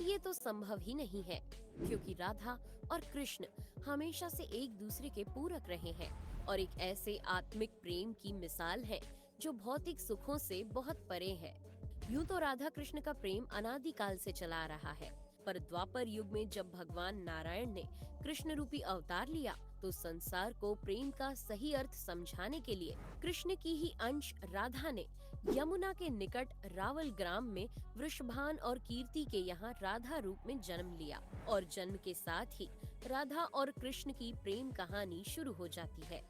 ये तो संभव ही नहीं है, क्योंकि राधा और कृष्ण हमेशा से एक दूसरे के पूरक रहे हैं और एक ऐसे आत्मिक प्रेम की मिसाल है जो भौतिक सुखों से बहुत परे है। यूं तो राधा कृष्ण का प्रेम अनादिकाल से चला आ रहा है, पर द्वापर युग में जब भगवान नारायण ने कृष्ण रूपी अवतार लिया तो संसार को प्रेम का सही अर्थ समझाने के लिए कृष्ण की ही अंश राधा ने यमुना के निकट रावल ग्राम में वृषभान और कीर्ति के यहाँ राधा रूप में जन्म लिया और जन्म के साथ ही राधा और कृष्ण की प्रेम कहानी शुरू हो जाती है।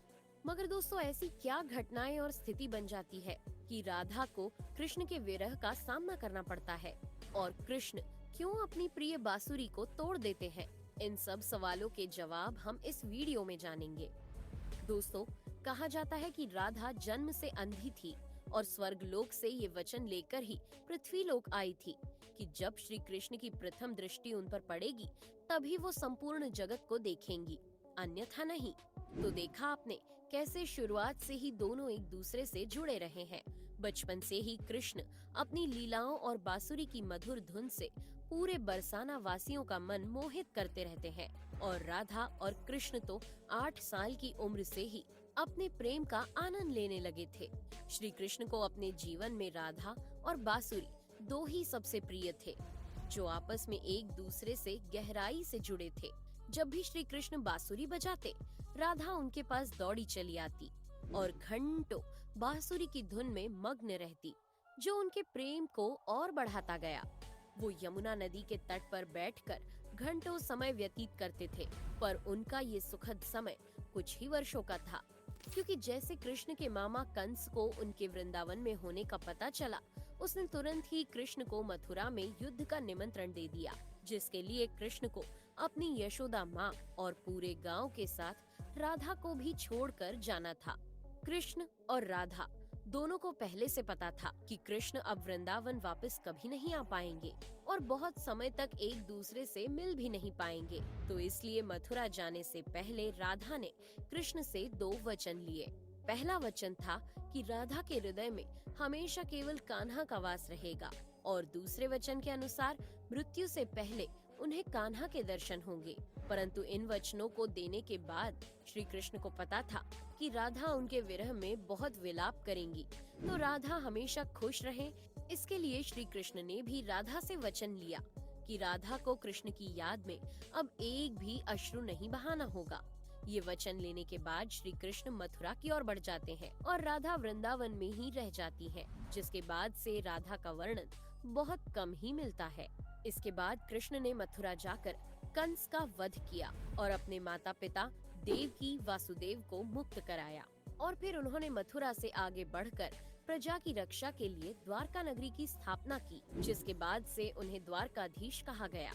मगर दोस्तों, ऐसी क्या घटनाएं और स्थिति बन जाती है कि राधा को कृष्ण के विरह का सामना करना पड़ता है और कृष्ण क्यों अपनी प्रिय बांसुरी को तोड़ देते हैं? इन सब सवालों के जवाब हम इस वीडियो में जानेंगे। दोस्तों, कहा जाता है कि राधा जन्म से अंधी थी और स्वर्ग लोक से ये वचन लेकर ही पृथ्वी लोक आई थी कि जब श्री कृष्ण की प्रथम दृष्टि उन पर पड़ेगी तभी वो संपूर्ण जगत को देखेंगी, अन्यथा नहीं। तो देखा आपने कैसे शुरुआत से ही दोनों एक दूसरे से जुड़े रहे हैं। बचपन से ही कृष्ण अपनी लीलाओं और बांसुरी की मधुर धुन से पूरे बरसाना वासियों का मन मोहित करते रहते हैं और राधा और कृष्ण तो 8 साल की उम्र से ही अपने प्रेम का आनंद लेने लगे थे। श्री कृष्ण को अपने जीवन में राधा और बांसुरी दो ही सबसे प्रिय थे, जो आपस में एक दूसरे से गहराई से जुड़े थे। जब भी श्री कृष्ण बांसुरी बजाते, राधा उनके पास दौड़ी चली आती और घंटों बांसुरी की धुन में मग्न रहती, जो उनके प्रेम को और बढ़ाता गया। वो यमुना नदी के तट पर बैठकर घंटों समय व्यतीत करते थे, पर उनका ये सुखद समय कुछ ही वर्षों का था, क्योंकि जैसे कृष्ण के मामा कंस को उनके वृंदावन में होने का पता चला, उसने तुरंत ही कृष्ण को मथुरा में युद्ध का निमंत्रण दे दिया, जिसके लिए कृष्ण को अपनी यशोदा माँ और पूरे गांव के साथ राधा को भी छोड़कर जाना था। कृष्ण और राधा दोनों को पहले से पता था कि कृष्ण अब वृंदावन वापस कभी नहीं आ पाएंगे और बहुत समय तक एक दूसरे से मिल भी नहीं पाएंगे, तो इसलिए मथुरा जाने से पहले राधा ने कृष्ण से 2 वचन लिए। पहला वचन था कि राधा के हृदय में हमेशा केवल कान्हा का वास रहेगा और दूसरे वचन के अनुसार मृत्यु से पहले उन्हें कान्हा के दर्शन होंगे। परंतु इन वचनों को देने के बाद श्री कृष्ण को पता था कि राधा उनके विरह में बहुत विलाप करेंगी, तो राधा हमेशा खुश रहे, इसके लिए श्री कृष्ण ने भी राधा से वचन लिया कि राधा को कृष्ण की याद में अब एक भी अश्रु नहीं बहाना होगा। ये वचन लेने के बाद श्री कृष्ण मथुरा की ओर बढ़ जाते हैं और राधा वृंदावन में ही रह जाती है, जिसके बाद से राधा का वर्णन बहुत कम ही मिलता है। इसके बाद कृष्ण ने मथुरा जाकर कंस का वध किया और अपने माता पिता देवकी वासुदेव को मुक्त कराया और फिर उन्होंने मथुरा से आगे बढ़कर प्रजा की रक्षा के लिए द्वारका नगरी की स्थापना की, जिसके बाद से उन्हें द्वारकाधीश कहा गया।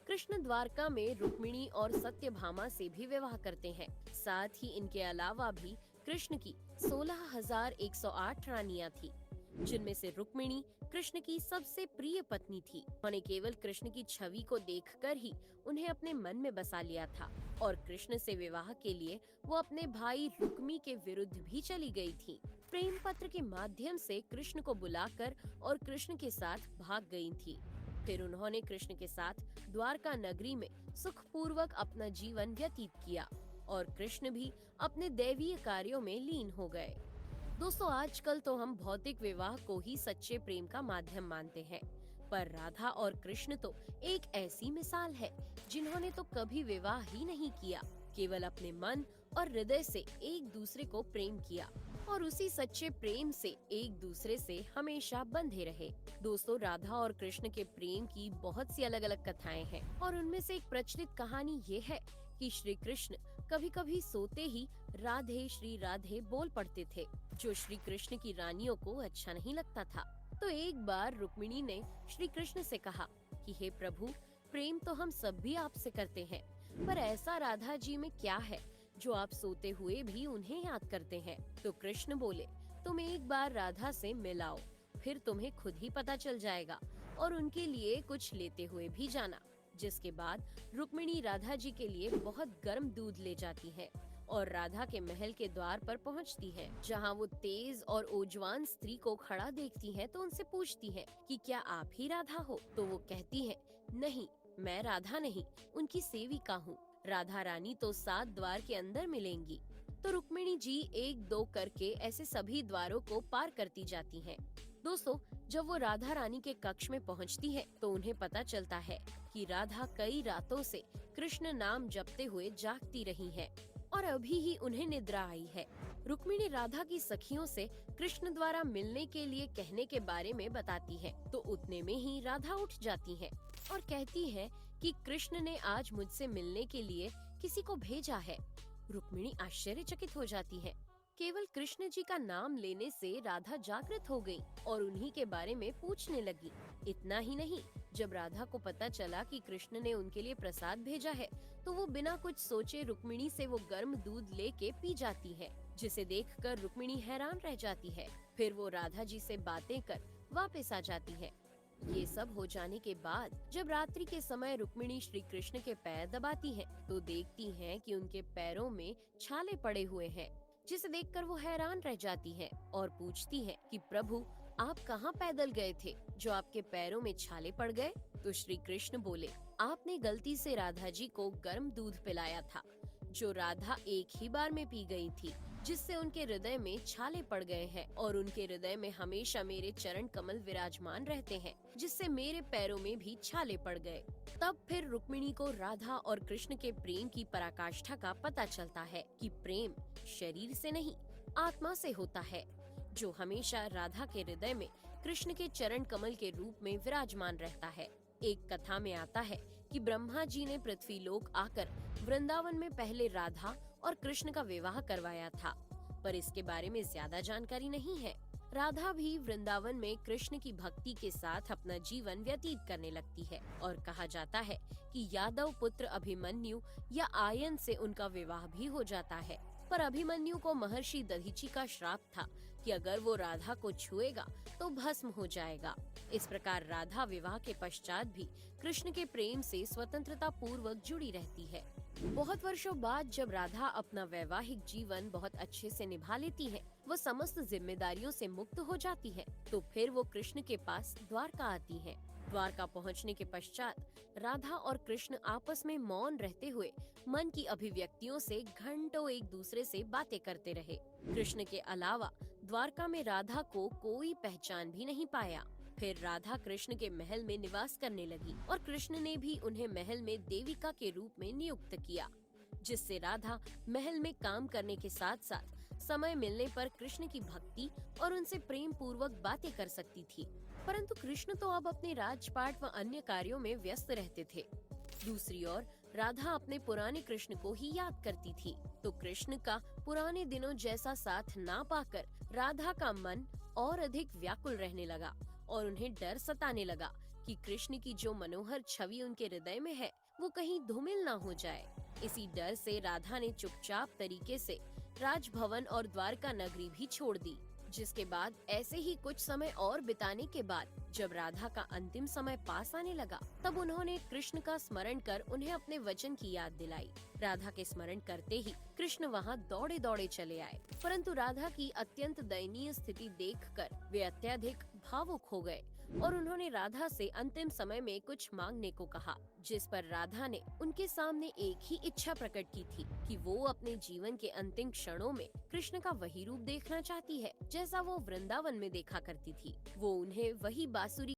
कृष्ण द्वारका में रुक्मिणी और सत्यभामा से भी विवाह करते हैं। साथ ही इनके अलावा भी कृष्ण की 16,108 रानियां थी, जिनमें से रुक्मिणी कृष्ण की सबसे प्रिय पत्नी थी। उन्होंने केवल कृष्ण की छवि को देखकर ही उन्हें अपने मन में बसा लिया था और कृष्ण से विवाह के लिए वो अपने भाई रुक्मी के विरुद्ध भी चली गई थी। प्रेम पत्र के माध्यम से कृष्ण को बुलाकर और कृष्ण के साथ भाग गई थी। फिर उन्होंने कृष्ण के साथ द्वारका नगरी में सुखपूर्वक अपना जीवन व्यतीत किया और कृष्ण भी अपने दैवीय कार्यों में लीन हो गए। दोस्तों, आजकल तो हम भौतिक विवाह को ही सच्चे प्रेम का माध्यम मानते हैं, पर राधा और कृष्ण तो एक ऐसी मिसाल है जिन्होंने तो कभी विवाह ही नहीं किया, केवल अपने मन और हृदय से एक दूसरे को प्रेम किया और उसी सच्चे प्रेम से एक दूसरे से हमेशा बंधे रहे। दोस्तों, राधा और कृष्ण के प्रेम की बहुत सी अलग अलग कथाएं हैं और उनमें से एक प्रचलित कहानी ये है कि श्री कृष्ण कभी कभी सोते ही राधे श्री राधे बोल पड़ते थे, जो श्री कृष्ण की रानियों को अच्छा नहीं लगता था। तो एक बार रुक्मिणी ने श्री कृष्ण से कहा कि हे प्रभु, प्रेम तो हम सब भी आपसे करते हैं, पर ऐसा राधा जी में क्या है जो आप सोते हुए भी उन्हें याद करते हैं? तो कृष्ण बोले, तुम एक बार राधा से मिलाओ, फिर तुम्हें खुद ही पता चल जाएगा और उनके लिए कुछ लेते हुए भी जाना। जिसके बाद रुक्मिणी राधा जी के लिए बहुत गर्म दूध ले जाती है और राधा के महल के द्वार पर पहुंचती है, जहां वो तेज और ओजवान स्त्री को खड़ा देखती हैं, तो उनसे पूछती हैं कि क्या आप ही राधा हो? तो वो कहती हैं, नहीं, मैं राधा नहीं, उनकी सेविका हूँ। राधा रानी तो 7 द्वार के अंदर मिलेंगी। तो रुक्मिणी जी एक दो करके ऐसे सभी द्वारों को पार करती जाती हैं। दोस्तों, जब वो राधा रानी के कक्ष में पहुंचती है तो उन्हें पता चलता है कि राधा कई रातों से कृष्ण नाम जपते हुए जागती रही हैं और अभी ही उन्हें निद्रा आई है। रुक्मिणी राधा की सखियों से कृष्ण द्वारा मिलने के लिए कहने के बारे में बताती है तो उतने में ही राधा उठ जाती है और कहती है कि कृष्ण ने आज मुझसे मिलने के लिए किसी को भेजा है। रुक्मिणी आश्चर्यचकित हो जाती है। केवल कृष्ण जी का नाम लेने से राधा जागृत हो गई और उन्हीं के बारे में पूछने लगी। इतना ही नहीं, जब राधा को पता चला कि कृष्ण ने उनके लिए प्रसाद भेजा है तो वो बिना कुछ सोचे रुक्मिणी से वो गर्म दूध लेके पी जाती है, जिसे देखकर रुक्मिणी हैरान रह जाती है। फिर वो राधा जी से बातें कर वापस आ जाती है। ये सब हो जाने के बाद जब रात्रि के समय रुक्मिणी श्री कृष्ण के पैर दबाती है तो देखती है कि उनके पैरों में छाले पड़े हुए हैं, जिसे देखकर वो हैरान रह जाती है और पूछती है कि प्रभु, आप कहाँ पैदल गए थे जो आपके पैरों में छाले पड़ गए? तो श्री कृष्ण बोले, आपने गलती से राधा जी को गर्म दूध पिलाया था, जो राधा एक ही बार में पी गई थी, जिससे उनके हृदय में छाले पड़ गए हैं और उनके हृदय में हमेशा मेरे चरण कमल विराजमान रहते हैं, जिससे मेरे पैरों में भी छाले पड़ गए। तब फिर रुक्मिणी को राधा और कृष्ण के प्रेम की पराकाष्ठा का पता चलता है कि प्रेम शरीर से नहीं, आत्मा से होता है, जो हमेशा राधा के हृदय में कृष्ण के चरण कमल के रूप में विराजमान रहता है। एक कथा में आता है कि ब्रह्मा जी ने पृथ्वी लोक आकर वृंदावन में पहले राधा और कृष्ण का विवाह करवाया था, पर इसके बारे में ज्यादा जानकारी नहीं है। राधा भी वृंदावन में कृष्ण की भक्ति के साथ अपना जीवन व्यतीत करने लगती है और कहा जाता है कि यादव पुत्र अभिमन्यु या आयन से उनका विवाह भी हो जाता है। पर अभिमन्यु को महर्षि दधीचि का श्राप था कि अगर वो राधा को छुएगा तो भस्म हो जाएगा। इस प्रकार राधा विवाह के पश्चात भी कृष्ण के प्रेम से स्वतंत्रता पूर्वक जुड़ी रहती है। बहुत वर्षों बाद जब राधा अपना वैवाहिक जीवन बहुत अच्छे से निभा लेती है, वो समस्त जिम्मेदारियों से मुक्त हो जाती है, तो फिर वो कृष्ण के पास द्वारका आती है। द्वारका पहुंचने के पश्चात राधा और कृष्ण आपस में मौन रहते हुए मन की अभिव्यक्तियों से घंटों एक दूसरे से बातें करते रहे। कृष्ण के अलावा द्वारका में राधा को कोई पहचान भी नहीं पाया। फिर राधा कृष्ण के महल में निवास करने लगी और कृष्ण ने भी उन्हें महल में देविका के रूप में नियुक्त किया, जिससे राधा महल में काम करने के साथ साथ समय मिलने पर कृष्ण की भक्ति और उनसे प्रेम पूर्वक बातें कर सकती थी। परंतु कृष्ण तो अब अपने राजपाट व अन्य कार्यों में व्यस्त रहते थे। दूसरी ओर राधा अपने पुराने कृष्ण को ही याद करती थी, तो कृष्ण का पुराने दिनों जैसा साथ ना पाकर राधा का मन और अधिक व्याकुल रहने लगा और उन्हें डर सताने लगा कि कृष्ण की जो मनोहर छवि उनके हृदय में है वो कहीं धूमिल ना हो जाए। इसी डर से राधा ने चुपचाप तरीके से राजभवन और द्वारका नगरी भी छोड़ दी। जिसके बाद ऐसे ही कुछ समय और बिताने के बाद जब राधा का अंतिम समय पास आने लगा, तब उन्होंने कृष्ण का स्मरण कर उन्हें अपने वचन की याद दिलाई। राधा के स्मरण करते ही कृष्ण वहाँ दौड़े दौड़े चले आए, परंतु राधा की अत्यंत दयनीय स्थिति देखकर वे अत्यधिक भावुक हो गए और उन्होंने राधा से अंतिम समय में कुछ मांगने को कहा, जिस पर राधा ने उनके सामने एक ही इच्छा प्रकट की थी कि वो अपने जीवन के अंतिम क्षणों में कृष्ण का वही रूप देखना चाहती है जैसा वो वृंदावन में देखा करती थी। वो उन्हें वही बांसुरी